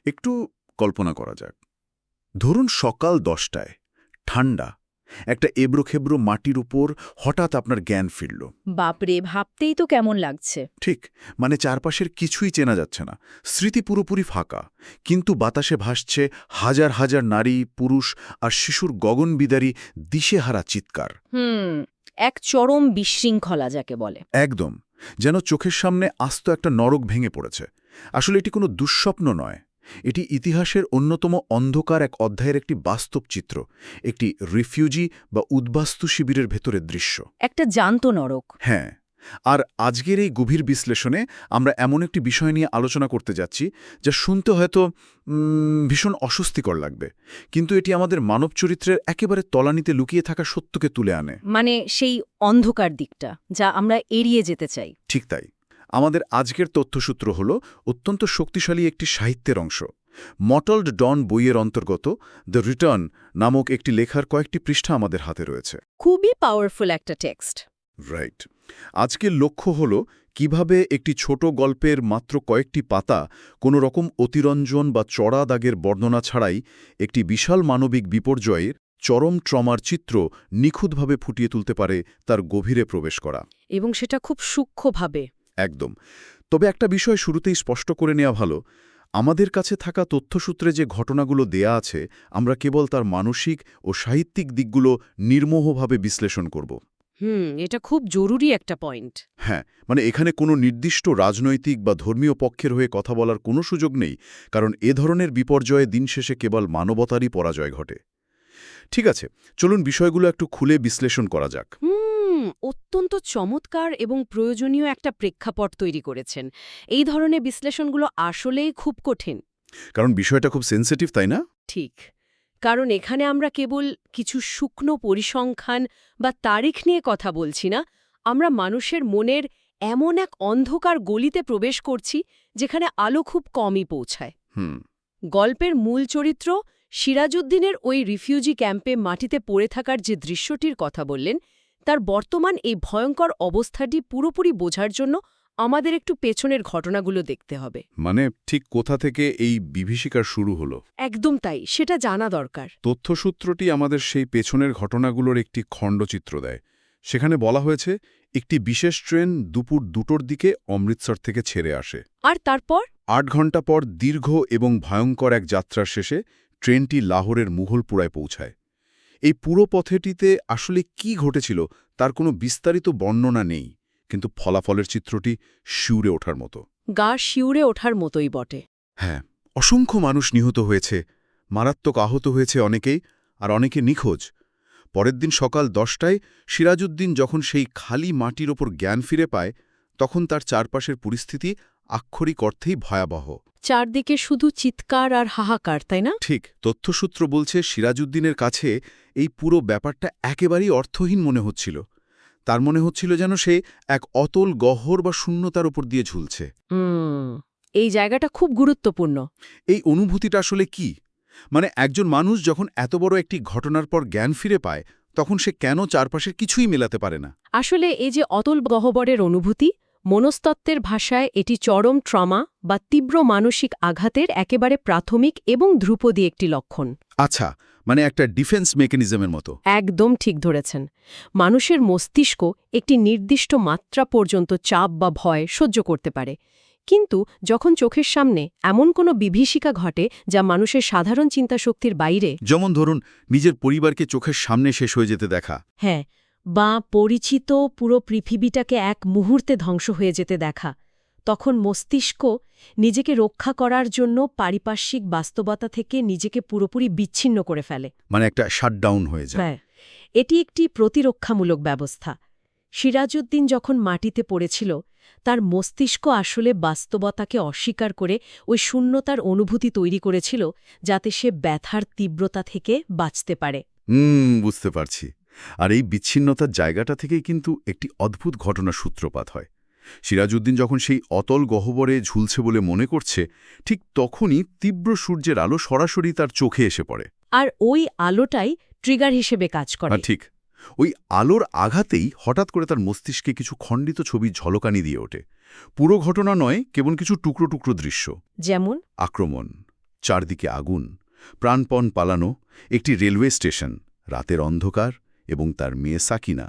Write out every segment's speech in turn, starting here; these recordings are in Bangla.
একটু কল্পনা করা যাক। ধরুন সকাল 10টায়, ঠান্ডা, একটা এবড়োখেবড়ো মাটির উপর হঠাৎ আপনার জ্ঞান ফিরল। বাপরে, ভাবতেই তো কেমন লাগছে। ঠিক, মানে চারপাশের কিছুই চেনা যাচ্ছে না, স্মৃতি পুরোপুরি ফাঁকা, কিন্তু বাতাসে ভাসছে হাজার হাজার নারী, পুরুষ আর শিশুর গগনবিদারী দিশেহারা চিৎকার। এক চরম বিশৃঙ্খলা যাকে বলে। একদম, যেন চোখের সামনে আস্ত একটা নরক ভেঙে পড়েছে। আসলে এটি কোনো দুঃস্বপ্ন নয়, এটি ইতিহাসের অন্যতম অন্ধকার এক অধ্যায়ের একটি বাস্তব চিত্র, একটি রিফিউজি বা উদ্বাস্তু শিবিরের ভেতরের দৃশ্য। একটা জ্যান্ত নরক। হ্যাঁ, আর আজকের এই গভীর বিশ্লেষণে আমরা এমন একটি বিষয় নিয়ে আলোচনা করতে যাচ্ছি যা শুনতে হয়তো ভীষণ অস্বস্তিকর লাগবে, কিন্তু এটি আমাদের মানব চরিত্রের একেবারে তলানিতে লুকিয়ে থাকা সত্যকে তুলে আনে। মানে সেই অন্ধকার দিকটা যা আমরা এড়িয়ে যেতে চাই। ঠিক তাই। আমাদের আজকের তথ্যসূত্র হল অত্যন্ত শক্তিশালী একটি সাহিত্যের অংশ। মটলড ডন বইয়ের অন্তর্গত দ্য রিটার্ন নামক একটি লেখার কয়েকটি পৃষ্ঠা আমাদের হাতে রয়েছে। খুবই পাওয়ারফুল একটা টেক্সট। রাইট। আজকের লক্ষ্য হল কিভাবে একটি ছোট গল্পের মাত্র কয়েকটি পাতা কোনো রকম অতিরঞ্জন বা চড়া দাগের বর্ণনা ছাড়াই একটি বিশাল মানবিক বিপর্যয়ের চরম ট্রমার চিত্র নিখুঁতভাবে ফুটিয়ে তুলতে পারে, তার গভীরে প্রবেশ করা। এবং সেটা খুব সূক্ষ্মভাবে। একদম। তবে একটা বিষয় শুরুতেই স্পষ্ট করে নেওয়া ভালো, আমাদের কাছে থাকা তথ্যসূত্রে যে ঘটনাগুলো দেয়া আছে, আমরা কেবল তার মানসিক ও সাহিত্যিক দিকগুলো নির্মোহভাবে বিশ্লেষণ করব। এটা খুব জরুরি একটা পয়েন্ট। হ্যাঁ, মানে এখানে কোনো নির্দিষ্ট রাজনৈতিক বা ধর্মীয় পক্ষের হয়ে কথা বলার কোনো সুযোগ নেই, কারণ এ ধরনের বিপর্যয়ে দিন শেষে কেবল মানবতারই পরাজয় ঘটে। ঠিক আছে, চলুন বিষয়গুলো একটু খুলে বিশ্লেষণ করা যাক। অত্যন্ত চমৎকার এবং প্রয়োজনীয় একটা প্রেক্ষাপট তৈরি করেছেন। এই ধরনের বিশ্লেষণগুলো আসলেই খুব কঠিন। কারণ বিষয়টা খুব সেনসিটিভ, তাই না? ঠিক, কারণ এখানে আমরা কেবল কিছু শুকনো পরিসংখ্যান বা তারিখ নিয়ে কথা বলছি না, আমরা মানুষের মনের এমন এক অন্ধকার গলিতে প্রবেশ করছি যেখানে আলো খুব কমই পৌঁছায়। গল্পের মূল চরিত্র সিরাজউদ্দিনের ওই রিফিউজি ক্যাম্পে মাটিতে পড়ে থাকার যে দৃশ্যটির কথা বললেন, তার বর্তমান এই ভয়ঙ্কর অবস্থাটি পুরোপুরি বোঝার জন্য আমাদের একটু পেছনের ঘটনাগুলো দেখতে হবে। মানে ঠিক কোথা থেকে এই বিভীষিকার শুরু হলো? একদম তাই, সেটা জানা দরকার। তথ্যসূত্রটি আমাদের সেই পেছনের ঘটনাগুলোর একটি খণ্ডচিত্র দেয়। সেখানে বলা হয়েছে একটি বিশেষ ট্রেন দুপুর 2টোর দিকে অমৃতসর থেকে ছেড়ে আসে। আর তারপর 8 ঘণ্টা পর দীর্ঘ এবং ভয়ঙ্কর এক যাত্রার শেষে ট্রেনটি লাহোরের মুঘলপুরায় পৌঁছায়। এই পুরো পথেটিতে আসলে কি ঘটেছিল তার কোনো বিস্তারিত বর্ণনা নেই, কিন্তু ফলাফলের চিত্রটি শিউরে ওঠার মতো। গা শিউরে ওঠার মতোই বটে। হ্যাঁ, অসংখ্য মানুষ নিহত হয়েছে, মারাত্মক আহত হয়েছে অনেকেই, আর অনেকে নিখোঁজ। পরের দিন সকাল 10টায় সিরাজউদ্দিন যখন সেই খালি মাটির ওপর জ্ঞান ফিরে পায়, তখন তার চারপাশের পরিস্থিতি আক্ষরিক অর্থেই ভয়াবহ। চারদিকে শুধু চিৎকার আর হাহাকার, তাই না? ঠিক, তথ্যসূত্র বলছে সিরাজউদ্দিনের কাছে এই পুরো ব্যাপারটা একেবারেই অর্থহীন মনে হচ্ছিল। তার মনে হচ্ছিল যেন সে এক অতল গহ্বর বা শূন্যতার উপর দিয়ে ঝুলছে। এই জায়গাটা খুব গুরুত্বপূর্ণ। এই অনুভূতিটা আসলে কি? মানে একজন মানুষ যখন এত বড় একটি ঘটনার পর জ্ঞান ফিরে পায়, তখন সে কেন চারপাশের কিছুই মেলাতে পারে না? আসলে এই যে অতল গহ্বরের অনুভূতি, মনস্তত্ত্বের ভাষায় এটি চরম ট্রমা বা তীব্র মানসিক আঘাতের একেবারে প্রাথমিক এবং ধ্রুপদী একটি লক্ষণ। আচ্ছা, মানে একটা ডিফেন্স মেকানিজমের মতো। একদম ঠিক ধরেছেন। মানুষের মস্তিষ্ক একটি নির্দিষ্ট মাত্রা পর্যন্ত চাপ বা ভয় সহ্য করতে পারে, কিন্তু যখন চোখের সামনে এমন কোনো বিভীষিকা ঘটে যা মানুষের সাধারণ চিন্তাশক্তির বাইরে, যেমন ধরুন নিজের পরিবারকে চোখের সামনে শেষ হয়ে যেতে দেখা, হ্যাঁ, বা পরিচিত পুরো পৃথিবীটাকে এক মুহূর্তে ধ্বংস হয়ে যেতে দেখা, তখন মস্তিষ্ক নিজেকে রক্ষা করার জন্য পারিপার্শ্বিক বাস্তবতা থেকে নিজেকে পুরোপুরি বিচ্ছিন্ন করে ফেলে। মানে একটা শাটডাউন হয়ে যায়। হ্যাঁ, এটি একটি প্রতিরক্ষামূলক ব্যবস্থা। সিরাজউদ্দিন যখন মাটিতে পড়েছিল, তার মস্তিষ্ক আসলে বাস্তবতাকে অস্বীকার করে ওই শূন্যতার অনুভূতি তৈরি করেছিল, যাতে সে ব্যথার তীব্রতা থেকে বাঁচতে পারে। বুঝতে পারছি। আর এই বিচ্ছিন্নতার জায়গাটা থেকেই কিন্তু একটি অদ্ভুত ঘটনার সূত্রপাত হয়। সিরাজউদ্দিন যখন সেই অতল গহ্বরে ঝুলছে বলে মনে করছে, ঠিক তখনই তীব্র সূর্যের আলো সরাসরি তার চোখে এসে পড়ে। আর ওই আলোটাই ট্রিগার হিসেবে কাজ করে। ঠিক, ওই আলোর আঘাতেই হঠাৎ করে তার মস্তিষ্কে কিছু খণ্ডিত ছবির ঝলকানি দিয়ে ওঠে। পুরো ঘটনা নয়, কেবল কিছু টুকরো টুকরো দৃশ্য। যেমন আক্রমণ, চারদিকে আগুন, প্রাণপণ পালানো, একটি রেলওয়ে স্টেশন, রাতের অন্ধকার এবং তার মেয়ে সাকিনা।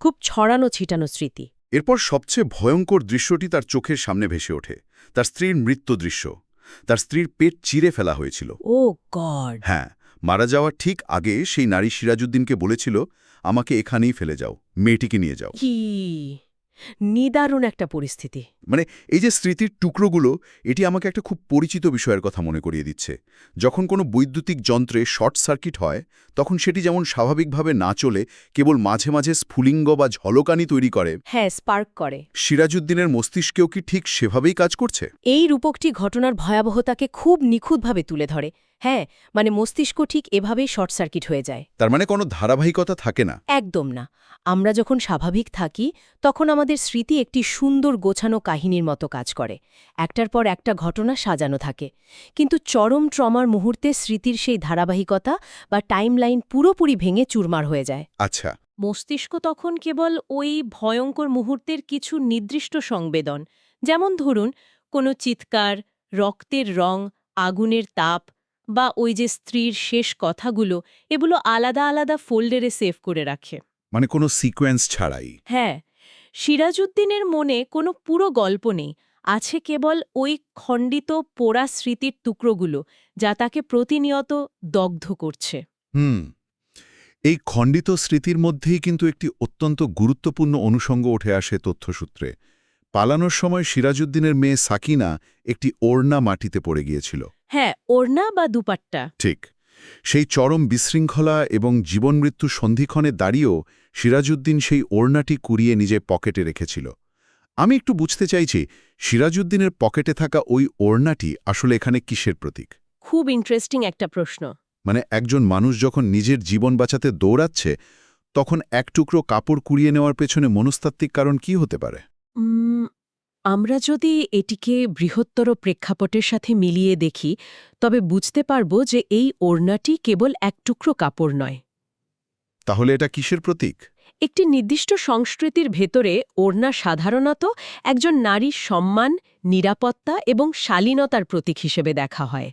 খুব ছড়ানো ছিটানো স্মৃতি। এরপর সবচেয়ে ভয়ঙ্কর দৃশ্যটি তার চোখের সামনে ভেসে ওঠে, তার স্ত্রীর মৃত্যু দৃশ্য। তার স্ত্রীর পেট চিরে ফেলা হয়েছিল। ও গড! হ্যাঁ, মারা যাওয়ার ঠিক আগে সেই নারী সিরাজউদ্দিনকে বলেছিল, আমাকে এখানেই ফেলে যাও, মেয়েটিকে নিয়ে যাও। কি নিদারুণ একটা পরিস্থিতি। মানে এই যে স্মৃতির টুকরোগুলো, এটি আমাকে একটা খুব পরিচিত বিষয়ের কথা মনে করিয়ে দিচ্ছে। যখন কোনো বৈদ্যুতিক যন্ত্রে শর্ট সার্কিট হয়, তখন সেটি যেমন স্বাভাবিকভাবে না চলে কেবল মাঝে মাঝে স্ফুলিঙ্গ বা ঝলকানি তৈরি করে, হ্যাঁ, স্পার্ক করে। সিরাজউদ্দিনের মস্তিষ্কেও কি ঠিক সেভাবেই কাজ করছে? এই রূপকটি ঘটনার ভয়াবহতাকে খুব নিখুঁতভাবে তুলে ধরে। হ্যাঁ, মানে মস্তিষ্ক ঠিক এভাবেই শর্ট সার্কিট হয়ে যায়। তার মানে কোনো ধারাবাহিকতা থাকে না। একদম না। আমরা যখন স্বাভাবিক থাকি তখন আমাদের স্মৃতি একটি সুন্দর গোছানো কাহিনীর মতো কাজ করে, একটার পর একটা ঘটনা সাজানো থাকে। কিন্তু চরম ট্রমার মুহূর্তে স্মৃতির সেই ধারাবাহিকতা বা টাইমলাইন পুরোপুরি ভেঙে চুরমার হয়ে যায়। আচ্ছা, মস্তিষ্ক তখন কেবল ওই ভয়ঙ্কর মুহূর্তের কিছু নির্দিষ্ট সংবেদন, যেমন ধরুন কোনো চিৎকার, রক্তের রং, আগুনের তাপ বা ওই যে স্ত্রীর শেষ কথাগুলো, এগুলো আলাদা আলাদা ফোল্ডারে সেভ করে রাখে। মানে কোনো সিকোয়েন্স ছাড়াই। হ্যাঁ, সিরাজউদ্দিনের মনে কোনো পুরো গল্প নেই, আছে কেবল ওই খণ্ডিত পোড়া স্মৃতির টুকরোগুলো, যা তাকে প্রতিনিয়ত দগ্ধ করছে। এই খণ্ডিত স্মৃতির মধ্যেই কিন্তু একটি অত্যন্ত গুরুত্বপূর্ণ অনুষঙ্গ উঠে আসে তথ্যসূত্রে। পালানোর সময় সিরাজউদ্দিনের মেয়ে সাকিনা একটি ওড়না মাটিতে পড়ে গিয়েছিল। হ্যাঁ, ওড়না বা দুপাট্টা। ঠিক। সেই চরম বিশৃঙ্খলা এবং জীবনমৃত্যু সন্ধিক্ষণে দাঁড়িয়েও সিরাজউদ্দিন সেই ওড়নাটি কুড়িয়ে নিজে পকেটে রেখেছিল। আমি একটু বুঝতে চাইছি, সিরাজউদ্দিনের পকেটে থাকা ওই ওড়নাটি আসলে এখানে কিসের প্রতীক? খুব ইন্টারেস্টিং একটা প্রশ্ন। মানে একজন মানুষ যখন নিজের জীবন বাঁচাতে দৌড়াচ্ছে, তখন এক টুকরো কাপড় কুড়িয়ে নেওয়ার পেছনে মনস্তাত্ত্বিক কারণ কি হতে পারে? আমরা যদি এটিকে বৃহত্তর প্রেক্ষাপটের সাথে মিলিয়ে দেখি, তবে বুঝতে পারব যে এই ওড়নাটি কেবল এক টুকরো কাপড় নয়। তাহলে এটা কিসের প্রতীক? একটি নির্দিষ্ট সংস্কৃতির ভেতরে ওড়না সাধারণত একজন নারীর সম্মান, নিরাপত্তা এবং শালীনতার প্রতীক হিসেবে দেখা হয়।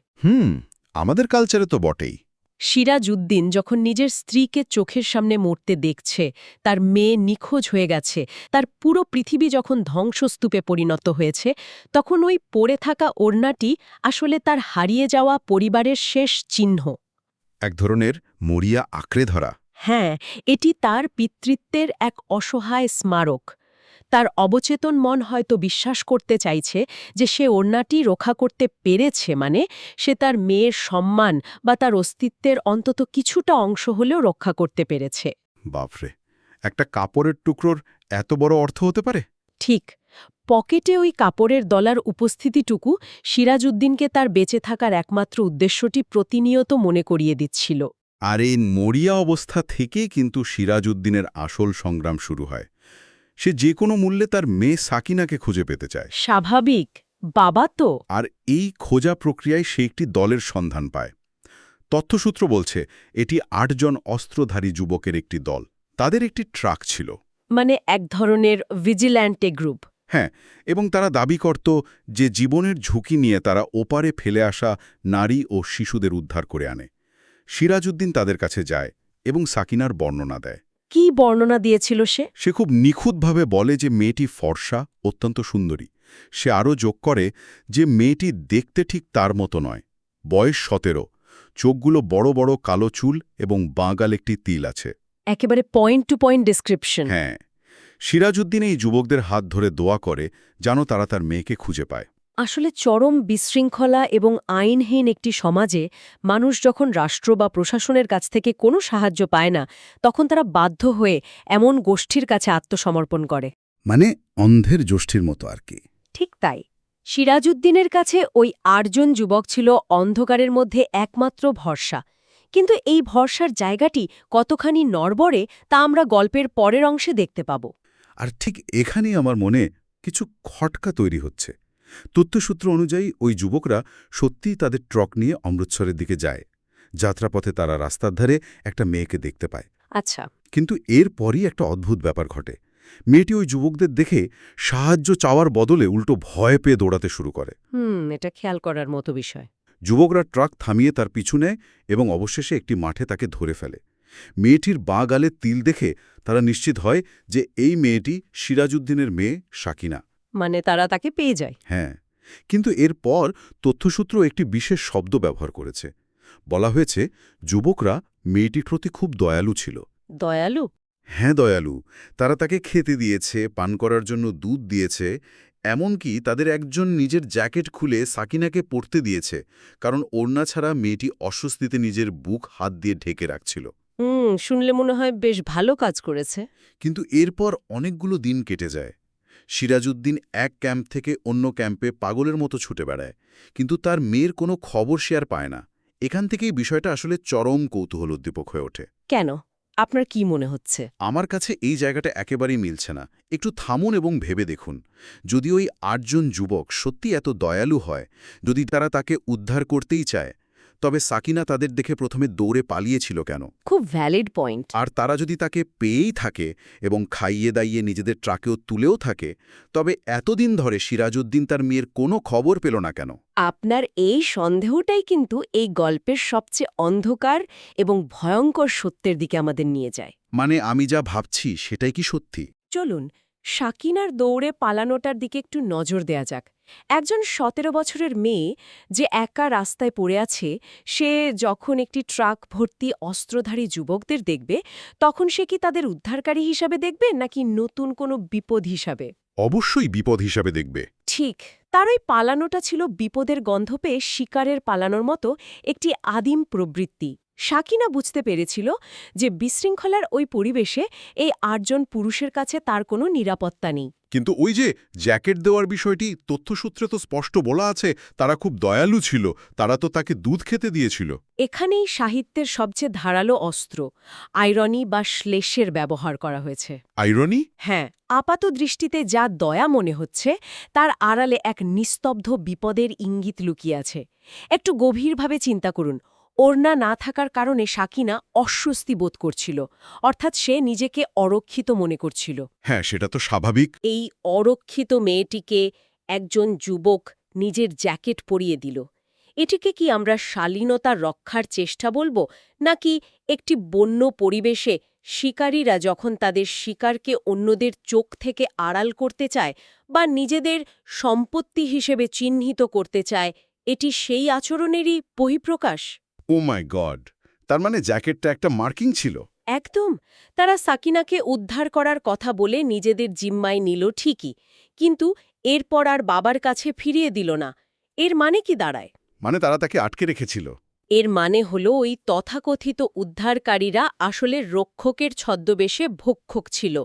আমাদের কালচারে তো বটেই। সিরাজউদ্দিন যখন নিজের স্ত্রীকে চোখের সামনে মরতে দেখছে, তার মেয়ে নিখোঁজ হয়ে গেছে, তার পুরো পৃথিবী যখন ধ্বংসস্তূপে পরিণত হয়েছে, তখন ওই পড়ে থাকা ওড়নাটি আসলে তার হারিয়ে যাওয়া পরিবারের শেষ চিহ্ন। এক ধরনের মরিয়া আঁকড়ে ধরা। হ্যাঁ, এটি তার পিতৃত্বের এক অসহায় স্মারক। তার অবচেতন মন হয়তো বিশ্বাস করতে চাইছে যে সে ওড়নাটি রক্ষা করতে পেরেছে, মানে সে তার মেয়ের সম্মান বা তার অস্তিত্বের অন্তত কিছুটা অংশ হলেও রক্ষা করতে পেরেছে। বাপরে, একটা কাপড়ের টুকরোর এত বড় অর্থ হতে পারে? ঠিক। পকেটে ওই কাপড়ের দলার উপস্থিতিটুকু সিরাজউদ্দিনকে তার বেঁচে থাকার একমাত্র উদ্দেশ্যটি প্রতিনিয়ত মনে করিয়ে দিচ্ছিল। আর এই মরিয়া অবস্থা থেকেই কিন্তু সিরাজউদ্দিনের আসল সংগ্রাম শুরু হয়। সে যে কোনো মূল্যে তার মেয়ে সাকিনাকে খুঁজে পেতে চায়। স্বাভাবিক, বাবা তো। আর এই খোঁজা প্রক্রিয়ায় সে একটি দলের সন্ধান পায়। তথ্যসূত্র বলছে এটি ৮ জন অস্ত্রধারী যুবকের একটি দল। তাদের একটি ট্রাক ছিল। মানে এক ধরনের ভিজিল্যান্টে গ্রুপ। হ্যাঁ, এবং তারা দাবি করত যে জীবনের ঝুঁকি নিয়ে তারা ওপারে ফেলে আসা নারী ও শিশুদের উদ্ধার করে আনে। সিরাজউদ্দিন তাদের কাছে যায় এবং সাকিনার বর্ণনা দেয়। কি বর্ণনা দিয়েছিল সে? সে খুব নিখুঁতভাবে বলে যে মেয়েটি ফর্সা, অত্যন্ত সুন্দরী। সে আরও যোগ করে যে মেয়েটি দেখতে ঠিক তার মতো নয়, বয়স ১৭, চোখগুলো বড় বড় কালো চুল এবং বাঁগাল একটি তিল আছে। একেবারে পয়েন্ট টু পয়েন্ট ডেসক্রিপশন। হ্যাঁ, সিরাজউদ্দিন এই যুবকদের হাত ধরে দোয়া করে যেন তারা তার মেয়েকে খুঁজে পায়। আসলে চরম বিশৃঙ্খলা এবং আইনহীন একটি সমাজে মানুষ যখন রাষ্ট্র বা প্রশাসনের কাছ থেকে কোনো সাহায্য পায় না, তখন তারা বাধ্য হয়ে এমন গোষ্ঠীর কাছে আত্মসমর্পণ করে। মানে অন্ধের যষ্ঠীর মতো আর কি। ঠিক তাই। সিরাজউদ্দিনের কাছে ওই ৮ জন যুবক ছিল অন্ধকারের মধ্যে একমাত্র ভরসা। কিন্তু এই ভরসার জায়গাটি কতখানি নড়বড়ে তা আমরা গল্পের পরের অংশে দেখতে পাব। আর ঠিক এখানেই আমার মনে কিছু খটকা তৈরি হচ্ছে। তথ্যসূত্র অনুযায়ী ওই যুবকরা সত্যিই তাদের ট্রাক নিয়ে অমৃতসরের দিকে যায়। যাত্রাপথে তারা রাস্তার ধারে একটা মেয়েকে দেখতে পায়। আচ্ছা। কিন্তু এরপরই একটা অদ্ভুত ব্যাপার ঘটে। মেয়েটি ওই যুবকদের দেখে সাহায্য চাওয়ার বদলে উল্টো ভয় পেয়ে দৌড়াতে শুরু করে। এটা খেয়াল করার মতো বিষয়। যুবকরা ট্রাক থামিয়ে তার পিছু নেয় এবং অবশেষে একটি মাঠে তাকে ধরে ফেলে। মেয়েটির বাঁ গালে তিল দেখে তারা নিশ্চিত হয় যে এই মেয়েটি সিরাজউদ্দিনের মেয়ে সাকিনা। মানে তারা তাকে পেয়ে যায়। হ্যাঁ, কিন্তু এরপর তথ্যসূত্র একটি বিশেষ শব্দ ব্যবহার করেছে। বলা হয়েছে যুবকরা মেয়েটির প্রতি খুব দয়ালু ছিল। দয়ালু? হ্যাঁ, দয়ালু। তারা তাকে খেতে দিয়েছে, পান করার জন্য দুধ দিয়েছে, এমনকি তাদের একজন নিজের জ্যাকেট খুলে সাকিনাকে পরতে দিয়েছে, কারণ ওড়না ছাড়া মেয়েটি অস্বস্তিতে নিজের বুক হাত দিয়ে ঢেকে রাখছিল। শুনলে মনে হয় বেশ ভালো কাজ করেছে। কিন্তু এরপর অনেকগুলো দিন কেটে যায়। সিরাজউদ্দিন এক ক্যাম্প থেকে অন্য ক্যাম্পে পাগলের মতো ছুটে বেড়ায়, কিন্তু তার মেয়ের কোনো খবর সে আর পায় না। এখান থেকেই বিষয়টা আসলে চরম কৌতূহলোদ্দীপক হয়ে ওঠে। কেন? আপনার কি মনে হচ্ছে? আমার কাছে এই জায়গাটা একেবারেই মিলছে না। একটু থামুন এবং ভেবে দেখুন, যদি ওই ৮ জন যুবক সত্যি এত দয়ালু হয়, যদি তারা তাকে উদ্ধার করতেই চায়, তবে সাকিনা তাদের দেখে প্রথমে দৌড়ে পালিয়েছিল কেন? খুব ভ্যালিড পয়েন্ট। আর তারা যদি তাকে পেয়েই থাকে এবং খাইয়ে দাইয়ে নিজেদের ট্রাকেও তুলেও থাকে, তবে এতদিন ধরে সিরাজউদ্দিন তার মেয়ের কোনো খবর পেল না কেন? আপনার এই সন্দেহটাই কিন্তু এই গল্পের সবচেয়ে অন্ধকার এবং ভয়ঙ্কর সত্যের দিকে আমাদের নিয়ে যায়। মানে আমি যা ভাবছি সেটাই কি সত্যি? চলুন সাকিনার দৌড়ে পালানোটার দিকে একটু নজর দেয়া যাক। একজন ১৭ বছরের মেয়ে যে একা রাস্তায় পড়ে আছে, সে যখন একটি ট্রাক ভর্তি অস্ত্রধারী যুবকদের দেখবে, তখন সে কি তাদের উদ্ধারকারী হিসাবে দেখবে নাকি নতুন কোনো বিপদ হিসাবে? অবশ্যই বিপদ হিসাবে দেখবে। ঠিক, তার ওই পালানোটা ছিল বিপদের গন্ধ পেয়ে শিকারের পালানোর মতো একটি আদিম প্রবৃত্তি। সাকিনা বুঝতে পেরেছিল যে বিশৃঙ্খলার ওই পরিবেশে এই ৮ জন পুরুষের কাছে তার কোনো নিরাপত্তা নেই। কিন্তু ওই যে জ্যাকেট দেওয়ার বিষয়টি তথ্যসূত্রে তো স্পষ্ট বলা আছে, তারা খুব দয়ালু ছিল, তারা তো তাকে দুধ খেতে দিয়েছিল। এখানেই সাহিত্যের সবচেয়ে ধারালো অস্ত্র, আইরনি বা শ্লেষের ব্যবহার করা হয়েছে। আইরনি? হ্যাঁ, আপাত দৃষ্টিতে যা দয়া মনে হচ্ছে, তার আড়ালে এক নিস্তব্ধ বিপদের ইঙ্গিত লুকিয়ে আছে। একটু গভীরভাবে চিন্তা করুন। ওড়না না থাকার কারণে সাকিনা অস্বস্তি বোধ করছিল, অর্থাৎ সে নিজেকে অরক্ষিত মনে করছিল। হ্যাঁ, সেটা তো স্বাভাবিক। এই অরক্ষিত মেয়েটিকে একজন যুবক নিজের জ্যাকেট পরিয়ে দিল। এটিকে কি আমরা শালীনতা রক্ষার চেষ্টা বলবো, নাকি একটি বন্য পরিবেশে শিকারীরা যখন তাদের শিকারকে অন্যদের চোখ থেকে আড়াল করতে চায় বা নিজেদের সম্পত্তি হিসেবে চিহ্নিত করতে চায়, এটি সেই আচরণেরই বহিঃপ্রকাশ? ও মাই গড! তার মানে জ্যাকেটটা একটা মার্কিং ছিল? একদম। তারা সাকিনাকে উদ্ধার করার কথা বলে নিজেদের জিম্মায় নিল ঠিকই, কিন্তু এরপর আর বাবার কাছে ফিরিয়ে দিল না। এর মানে কি দাঁড়ায়? মানে তারা তাকে আটকে রেখেছিল? এর মানে হলো ওই তথাকথিত উদ্ধারকারীরা আসলে রক্ষকের ছদ্মবেশে ভক্ষক ছিল।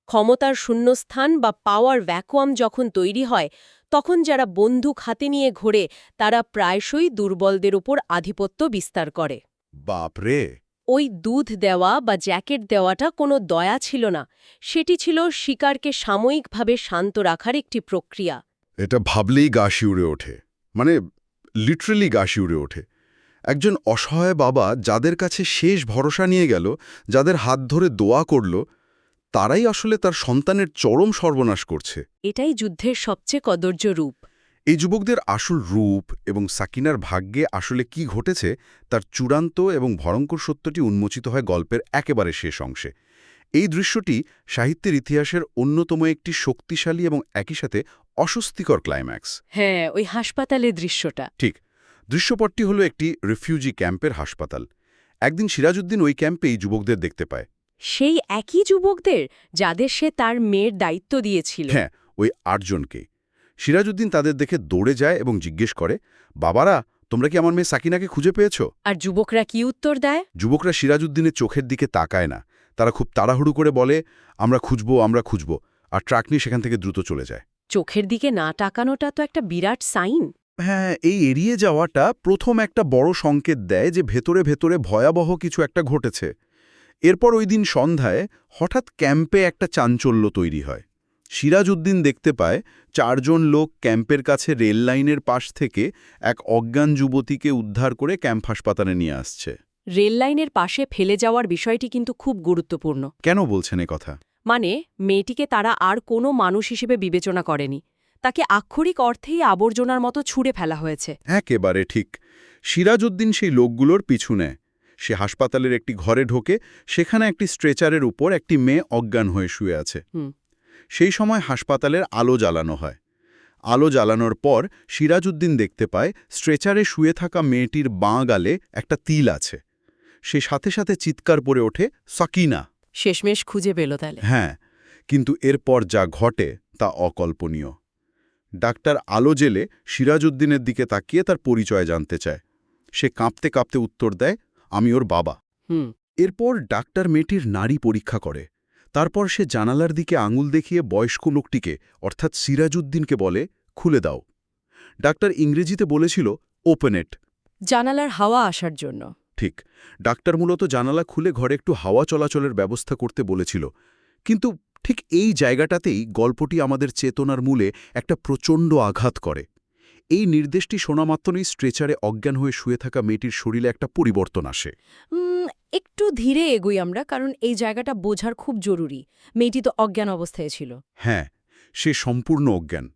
ক্ষমতার শূন্যস্থান বা পাওয়ার ভ্যাকুয়াম যখন তৈরি হয়, তখন যারা বন্দুক হাতে নিয়ে ঘোরে, তারা প্রায়শই দুর্বলদের উপর আধিপত্য বিস্তার করে। বাপরে! ওই দুধ দেওয়া বা জ্যাকেট দেওয়াটা কোনো দয়া ছিল না, সেটি ছিল শিকারকে সাময়িকভাবে শান্ত রাখার একটি প্রক্রিয়া। এটা ভাবলেই গা শিউরে ওঠে। মানে লিটারেলি গা শিউরে ওঠে। একজন অসহায় বাবা যাদের কাছে শেষ ভরসা নিয়ে গেল, যাদের হাত ধরে দোয়া করল, তারাই আসলে তার সন্তানের চরম সর্বনাশ করছে। এটাই যুদ্ধের সবচেয়ে কদর্য রূপ। এই যুবকদের আসল রূপ এবং সাকিনার ভাগ্যে আসলে কি ঘটেছে তার চূড়ান্ত এবং ভয়ঙ্কর সত্যটি উন্মোচিত হয় গল্পের একেবারে শেষ অংশে। এই দৃশ্যটি সাহিত্যের ইতিহাসের অন্যতম একটি শক্তিশালী এবং একই সাথে অস্বস্তিকর ক্লাইম্যাক্স। হ্যাঁ, ওই হাসপাতালের দৃশ্যটা। ঠিক, দৃশ্যপটটি হলো একটি রিফিউজি ক্যাম্পের হাসপাতাল। একদিন সিরাজউদ্দিন ওই ক্যাম্পে এই যুবকদের দেখতে পায়। সেই একই যুবকদের যাদের সে তার মেয়ের দায়িত্ব দিয়েছিল। হ্যাঁ, ওই ৮ জনকে। সিরাজউদ্দিন তাদের দেখে দৌড়ে যায় এবং জিজ্ঞেস করে, বাবারা, তোমরা কি আমার মেয়ে সাকিনাকে খুঁজে পেয়েছ? আর যুবকরা কি উত্তর দেয়? যুবকরা সিরাজউদ্দিনের চোখের দিকে তাকায় না। তারা খুব তাড়াহুড়ো করে বলে, আমরা খুঁজব, আর ট্রাক নিয়ে সেখান থেকে দ্রুত চলে যায়। চোখের দিকে না তাকানোটা তো একটা বিরাট সাইন। হ্যাঁ, এই এড়িয়ে যাওয়াটা প্রথম একটা বড় সংকেত দেয় যে ভেতরে ভেতরে ভয়াবহ কিছু একটা ঘটেছে। এরপর ওই দিন সন্ধ্যায় হঠাৎ ক্যাম্পে একটা চাঞ্চল্য তৈরি হয়। সিরাজউদ্দিন দেখতে পায় ৪ জন লোক ক্যাম্পের কাছে রেল লাইনের পাশ থেকে এক অজ্ঞান যুবতীকে উদ্ধার করে ক্যাম্প হাসপাতালে নিয়ে আসছে। রেল লাইনের পাশে ফেলে যাওয়ার বিষয়টি কিন্তু খুব গুরুত্বপূর্ণ। কেন বলছেন এ কথা? মানে মেয়েটিকে তারা আর কোনো মানুষ হিসেবে বিবেচনা করেনি। তাকে আক্ষরিক অর্থেই আবর্জনার মতো ছুঁড়ে ফেলা হয়েছে। একেবারে ঠিক। সিরাজউদ্দিন সেই লোকগুলোর পিছু নেয়। সে হাসপাতালের একটি ঘরে ঢোকে, সেখানে একটি স্ট্রেচারের উপর একটি মেয়ে অজ্ঞান হয়ে শুয়ে আছে। সেই সময় হাসপাতালের আলো জ্বালানো হয়। আলো জ্বালানোর পর সিরাজউদ্দিন দেখতে পায় স্ট্রেচারে শুয়ে থাকা মেয়েটির বাঁ গালে একটা তিল আছে। সে সাথে সাথে চিৎকার করে ওঠে, সাকিনা! শেষমেশ খুঁজে পেল তাহলে। হ্যাঁ, কিন্তু এরপর যা ঘটে তা অকল্পনীয়। ডাক্তার আলো জেলে সিরাজউদ্দিনের দিকে তাকিয়ে তার পরিচয় জানতে চায়। সে কাঁপতে কাঁপতে উত্তর দেয়, আমি ওর বাবা। এরপর ডাক্তার মেয়েটির নাড়ি পরীক্ষা করে। তারপর সে জানালার দিকে আঙুল দেখিয়ে বয়স্ক লোকটিকে অর্থাৎ সিরাজউদ্দিনকে বলে, খুলে দাও। ডাক্তার ইংরেজিতে বলেছিল, ওপেন ইট। জানালার হাওয়া আসার জন্য। ঠিক। ডাক্তার মূলত জানালা খুলে ঘরে একটু হাওয়া চলাচলের ব্যবস্থা করতে বলেছিল। কিন্তু ঠিক এই জায়গাটাতেই গল্পটি আমাদের চেতনার মূলে একটা প্রচণ্ড আঘাত করে। এই নির্দেশটি শোনা মাত্রই স্ট্রেচারে অজ্ঞান হয়ে শুয়ে থাকা মেয়েটির শরীরে একটা পরিবর্তন আসে। একটু ধীরে এগোই আমরা, কারণ এই জায়গাটা বোঝার খুব জরুরি। মেয়েটি তো অজ্ঞান অবস্থায় ছিল। হ্যাঁ, সে সম্পূর্ণ অজ্ঞান।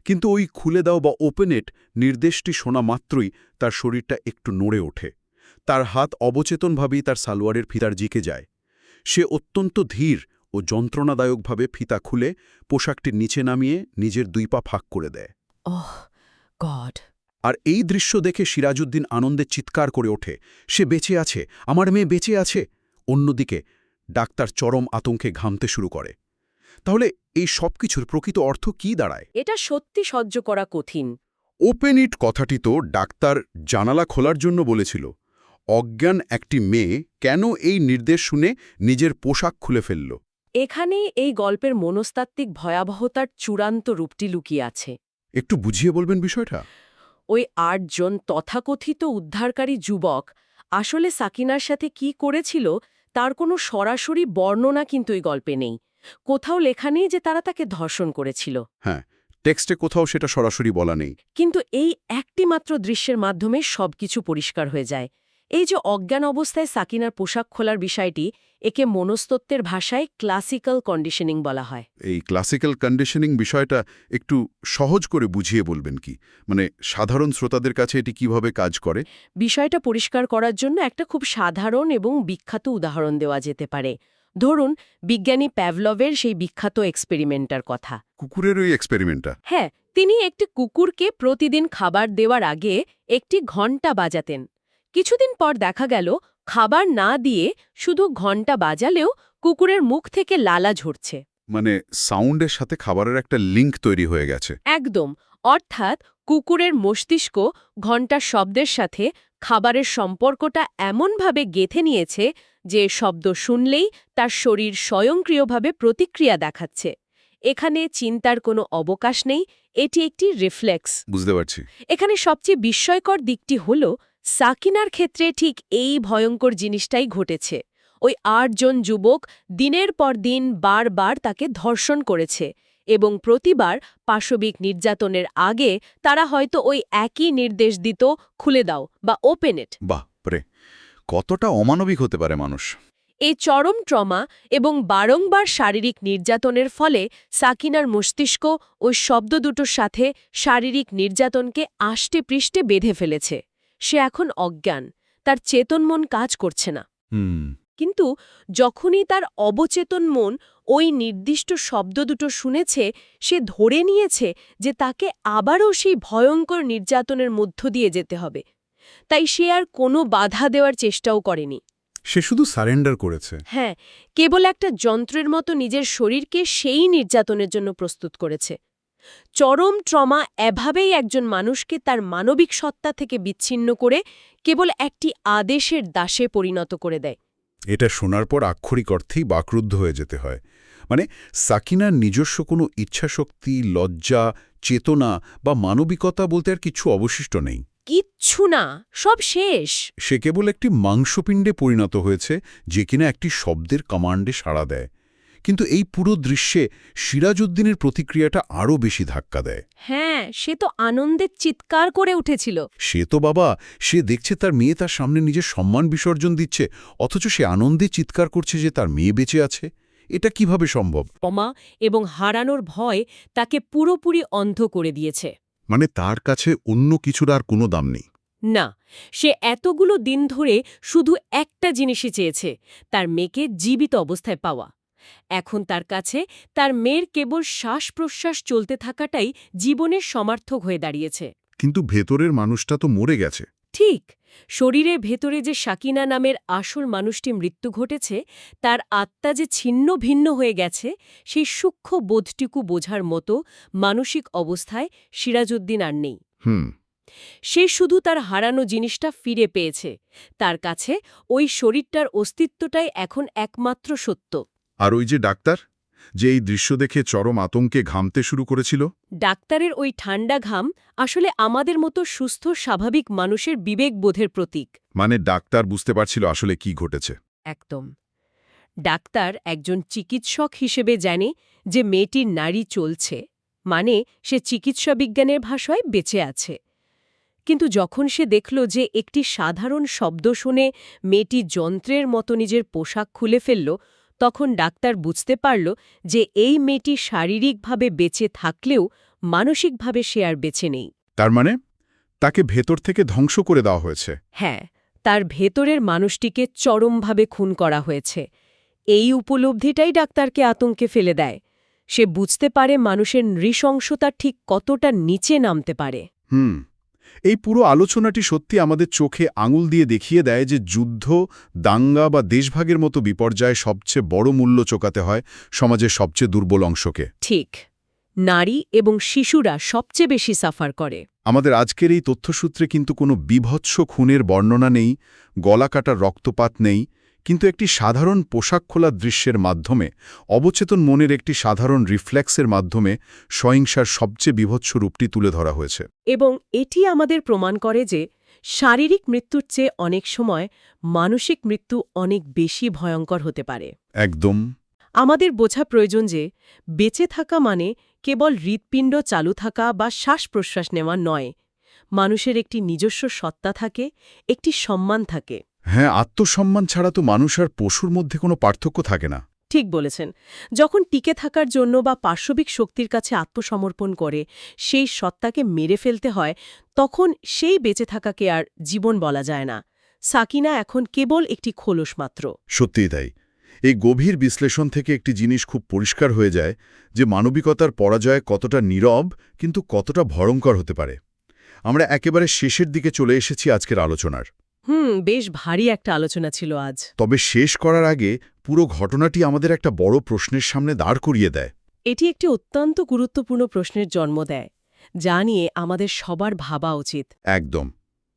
কিন্তু ওই খুলে দাও বা ওপেন ইট নির্দেশটি শোনা মাত্রই তার শরীরটা একটু নড়ে ওঠে। তার হাত অবচেতনভাবেই তার সালোয়ারের ফিতার জিকে যায়। সে অত্যন্ত ধীর ও যন্ত্রণাদায়কভাবে ফিতা খুলে পোশাকটি নিচে নামিয়ে নিজের 2 পা ফাঁক করে দেয়। ওহ গড! আর এই দৃশ্য দেখে সিরাজউদ্দিন আনন্দে চিৎকার করে ওঠে, সে বেঁচে আছে, আমার মেয়ে বেঁচে আছে। অন্যদিকে ডাক্তার চরম আতঙ্কে ঘামতে শুরু করে। তাহলে এই সবকিছুর প্রকৃত অর্থ কি দাঁড়ায়? এটা সত্যি সহ্য করা কঠিন। ওপেন ইট কথাটি তো ডাক্তার জানালা খোলার জন্য বলেছিল। অজ্ঞান একটি মেয়ে কেন এই নির্দেশ শুনে নিজের পোশাক খুলে ফেলল? এখানেই এই গল্পের মনস্তাত্ত্বিক ভয়াবহতার চূড়ান্ত রূপটি লুকিয়ে আছে। একটু বুঝিয়ে বলবেন বিষয়টা? ওই 8 জন তথাকথিত উদ্ধারকারী যুবক আসলে সাকিনার সাথে কি করেছিল তার কোনো সরাসরি বর্ণনা কিন্তু এই গল্পে নেই। কোথাও লেখা নেই যে তারা তাকে ধর্ষণ করেছিল। হ্যাঁ, টেক্সটে কোথাও সেটা সরাসরি বলা নেই। কিন্তু এই একটি মাত্র দৃশ্যের মাধ্যমে সবকিছু পরিষ্কার হয়ে যায়। এই যে অজ্ঞান অবস্থায় সাকিনার পোশাক খোলার বিষয়টি, একে মনস্তত্ত্বের ভাষায় ক্লাসিক্যাল কন্ডিশনিং বলা হয়। এই ক্লাসিক্যাল কন্ডিশনিং বিষয়টা একটু সহজ করে বুঝিয়ে বলবেন কি? মানে সাধারণ শ্রোতাদের কাছে এটি কিভাবে কাজ করে? বিষয়টা পরিষ্কার করার জন্য একটা খুব সাধারণ এবং বিখ্যাত উদাহরণ দেওয়া যেতে পারে। ধরুন, বিজ্ঞানী প্যাভলভের সেই বিখ্যাত এক্সপেরিমেন্টার কথা। কুকুরের ওই এক্সপেরিমেন্টটা? হ্যাঁ, তিনি একটি কুকুরকে প্রতিদিন খাবার দেওয়ার আগে একটি ঘণ্টা বাজাতেন। কিছুদিন পর দেখা গেল খাবার না দিয়ে শুধু ঘণ্টা বাজালেও কুকুরের মুখ থেকে লালা ঝরছে। মানে সাউন্ডের সাথে খাবারের একটা লিঙ্ক তৈরি হয়ে গেছে। একদম। অর্থাৎ কুকুরের মস্তিষ্ক ঘণ্টার শব্দের সাথে খাবারের সম্পর্কটা এমনভাবে গেঁথে নিয়েছে যে শব্দ শুনলেই তার শরীর স্বয়ংক্রিয়ভাবে প্রতিক্রিয়া দেখাচ্ছে। এখানে চিন্তার কোনো অবকাশ নেই, এটি একটি রিফ্লেক্স। বুঝতে পারছি। এখানে সবচেয়ে বিস্ময়কর দিকটি হল, সাকিনার ক্ষেত্রে ঠিক এই ভয়ঙ্কর জিনিসটাই ঘটেছে। ওই 8 জন যুবক দিনের পর দিন বারবার তাকে ধর্ষণ করেছে এবং প্রতিবার পাশবিক নির্যাতনের আগে তারা হয়তো ওই একই নির্দেশ দিত, খুলে দাও বা ওপেন ইট। বাপরে, কতটা অমানবিক হতে পারে মানুষ! এই চরম ট্রমা এবং বারংবার শারীরিক নির্যাতনের ফলে সাকিনার মস্তিষ্ক ওই শব্দ দুটোর সাথে শারীরিক নির্যাতনকে আষ্টে পৃষ্ঠে বেঁধে ফেলেছে। সে এখন অজ্ঞান, তার চেতন মন কাজ করছে না। কিন্তু যখনই তার অবচেতন মন ওই নির্দিষ্ট শব্দ দুটো শুনেছে, সে ধরে নিয়েছে যে তাকে আবারও সেই ভয়ঙ্কর নির্যাতনের মধ্য দিয়ে যেতে হবে। তাই সে আর কোনো বাধা দেওয়ার চেষ্টাও করেনি। সে শুধু সারেন্ডার করেছে। হ্যাঁ, কেবল একটা যন্ত্রের মতো নিজের শরীরকে সেই নির্যাতনের জন্য প্রস্তুত করেছে। চরম ট্রমা এভাবেই একজন মানুষকে তার মানবিক সত্তা থেকে বিচ্ছিন্ন করে কেবল একটি আদেশের দাসে পরিণত করে দেয়। এটা শোনার পর আক্ষরিক অর্থেই বাকরুদ্ধ হয়ে যেতে হয়। মানে সাকিনার নিজস্ব কোনো ইচ্ছাশক্তি, লজ্জা, চেতনা বা মানবিকতা বলতে আর কিছু অবশিষ্ট নেই। কিচ্ছু না, সব শেষ। সে কেবল একটি মাংসপিণ্ডে পরিণত হয়েছে যে কিনা একটি শব্দের কমান্ডে সাড়া দেয়। কিন্তু এই পুরো দৃশ্যে সিরাজউদ্দিনের প্রতিক্রিয়াটা আরও বেশি ধাক্কা দেয়। হ্যাঁ, সে তো আনন্দে চিৎকার করে উঠেছিল। সে তো বাবা, সে দেখছে তার মেয়ে তার সামনে নিজের সম্মান বিসর্জন দিচ্ছে, অথচ সে আনন্দে চিৎকার করছে যে তার মেয়ে বেঁচে আছে। এটা কিভাবে সম্ভব? ক্ষমা এবং হারানোর ভয় তাকে পুরোপুরি অন্ধ করে দিয়েছে। মানে তার কাছে অন্য কিছুর আর কোনো দাম নেই। না, সে এতগুলো দিন ধরে শুধু একটা জিনিসই চেয়েছে, তার মেয়েকে জীবিত অবস্থায় পাওয়া। এখন তার কাছে তার মেয়ের কেবল শ্বাস-প্রশ্বাস চলতে থাকাটাই জীবনের সমার্থক হয়ে দাঁড়িয়েছে। কিন্তু ভেতরের মানুষটা তো মরে গেছে। ঠিক, শরীরের ভেতরে যে সাকিনা নামের আসল মানুষটি মৃত্যু ঘটেছে, তার আত্মা যে ছিন্ন ভিন্ন হয়ে গেছে, সেই সূক্ষ্ম বোধটুকু বোঝার মতো মানসিক অবস্থায় সিরাজউদ্দিন আর নেই। হুম। সে শুধু তার হারানো জিনিসটা ফিরে পেয়েছে। তার কাছে ওই শরীরটার অস্তিত্বটাই এখন একমাত্র সত্য। আর ওই যে ডাক্তার, যে এই দৃশ্য দেখে চরম আতঙ্কে ঘামতে শুরু করেছিল। ডাক্তারের ওই ঠান্ডা ঘাম আসলে আমাদের মতো সুস্থ স্বাভাবিক মানুষের বিবেকবোধের প্রতীক। মানে ডাক্তার বুঝতে পারছিল আসলে কি ঘটেছে। একদম। ডাক্তার একজন চিকিৎসক হিসেবে জানে যে মেয়েটির নাড়ি চলছে, মানে সে চিকিৎসা বিজ্ঞানের ভাষায় বেঁচে আছে। কিন্তু যখন সে দেখল যে একটি সাধারণ শব্দ শুনে মেয়েটি যন্ত্রের মতো নিজের পোশাক খুলে ফেলল, তখন ডাক্তার বুঝতে পারল যে এই মেয়েটি শারীরিকভাবে বেঁচে থাকলেও মানসিকভাবে সে আর বেঁচে নেই। তার মানে তাকে ভেতর থেকে ধ্বংস করে দেওয়া হয়েছে। হ্যাঁ, তার ভেতরের মানুষটিকে চরমভাবে খুন করা হয়েছে। এই উপলব্ধিটাই ডাক্তারকে আতঙ্কে ফেলে দেয়। সে বুঝতে পারে মানুষের নৃশংসতা ঠিক কতটা নিচে নামতে পারে। এই পুরো আলোচনাটি সত্যি আমাদের চোখে আঙুল দিয়ে দেখিয়ে দেয় যে যুদ্ধ, দাঙ্গা বা দেশভাগের মতো বিপর্যয়ে সবচেয়ে বড় মূল্য চোকাতে হয় সমাজের সবচেয়ে দুর্বল অংশকে। ঠিক, নারী এবং শিশুরা সবচেয়ে বেশি সাফার করে। আমাদের আজকের এই তথ্যসূত্রে কিন্তু কোনো বীভৎস খুনের বর্ণনা নেই, গলা কাটার রক্তপাত নেই, কিন্তু একটি সাধারণ পোশাক খোলা দৃশ্যের মাধ্যমে, অবচেতন মনের একটি সাধারণ রিফ্লেক্সের মাধ্যমে সহিংসার সবচেয়ে বীভৎস রূপটি তুলে ধরা হয়েছে। এবং এটি আমাদের প্রমাণ করে যে শারীরিক মৃত্যুর চেয়ে অনেক সময় মানসিক মৃত্যু অনেক বেশি ভয়ঙ্কর হতে পারে। একদম। আমাদের বোঝা প্রয়োজন যে বেঁচে থাকা মানে কেবল হৃৎপিণ্ড চালু থাকা বা শ্বাস-প্রশ্বাস নেওয়া নয়। মানুষের একটি নিজস্ব সত্তা থাকে, একটি সম্মান থাকে। হ্যাঁ, আত্মসম্মান ছাড়া তো মানুষ আর পশুর মধ্যে কোনো পার্থক্য থাকে না। ঠিক বলেছেন। যখন টিকে থাকার জন্য বা পার্শ্ববিক শক্তির কাছে আত্মসমর্পণ করে সেই সত্তাকে মেরে ফেলতে হয়, তখন সেই বেঁচে থাকাকে আর জীবন বলা যায় না। সাকিনা এখন কেবল একটি খোলস মাত্র। সত্যিই তাই। এই গভীর বিশ্লেষণ থেকে একটি জিনিস খুব পরিষ্কার হয়ে যায় যে মানবিকতার পরাজয় কতটা নীরব কিন্তু কতটা ভয়ঙ্কর হতে পারে। আমরা একেবারে শেষের দিকে চলে এসেছি আজকের আলোচনার। বেশ ভারী একটা আলোচনা ছিল আজ। তবে শেষ করার আগে পুরো ঘটনাটি আমাদের একটা বড় প্রশ্নের সামনে দাঁড় করিয়ে দেয়। এটি একটি অত্যন্ত গুরুত্বপূর্ণ প্রশ্নের জন্ম দেয়, যা নিয়ে আমাদের সবার ভাবা উচিত। একদম।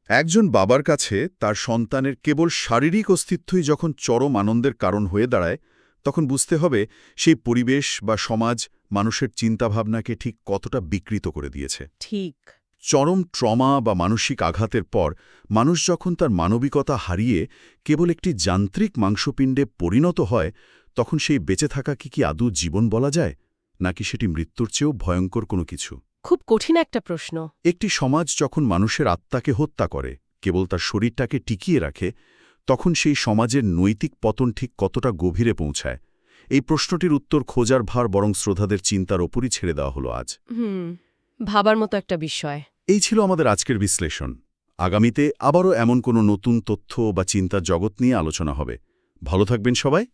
একজন বাবার কাছে তার সন্তানের কেবল শারীরিক অস্তিত্বই যখন চরম আনন্দের কারণ হয়ে দাঁড়ায়, তখন বুঝতে হবে সেই পরিবেশ বা সমাজ মানুষের চিন্তাভাবনাকে ঠিক কতটা বিকৃত করে দিয়েছে। ঠিক। চরম ট্রমা বা মানসিক আঘাতের পর মানুষ যখন তার মানবিকতা হারিয়ে কেবল একটি যান্ত্রিক মাংসপিণ্ডে পরিণত হয়, তখন সেই বেঁচে থাকা কি আদৌ জীবন বলা যায়, নাকি সেটি মৃত্যুর চেয়েও ভয়ঙ্কর কোনো কিছু? খুব কঠিন একটা প্রশ্ন। একটি সমাজ যখন মানুষের আত্মাকে হত্যা করে, কেবল তার শরীরটাকে টিকিয়ে রাখে, তখন সেই সমাজের নৈতিক পতন ঠিক কতটা গভীরে পৌঁছায়? এই প্রশ্নটির উত্তর খোঁজার ভার বরং শ্রোতাদের চিন্তার ওপরই ছেড়ে দেওয়া হলো আজ। ভাবার মতো একটা বিষয়। এই ছিল আমাদের আজকের বিশ্লেষণ। আগামীতে আবারও এমন কোনো নতুন তথ্য বা চিন্তার জগৎ নিয়ে আলোচনা হবে। ভালো থাকবেন সবাই।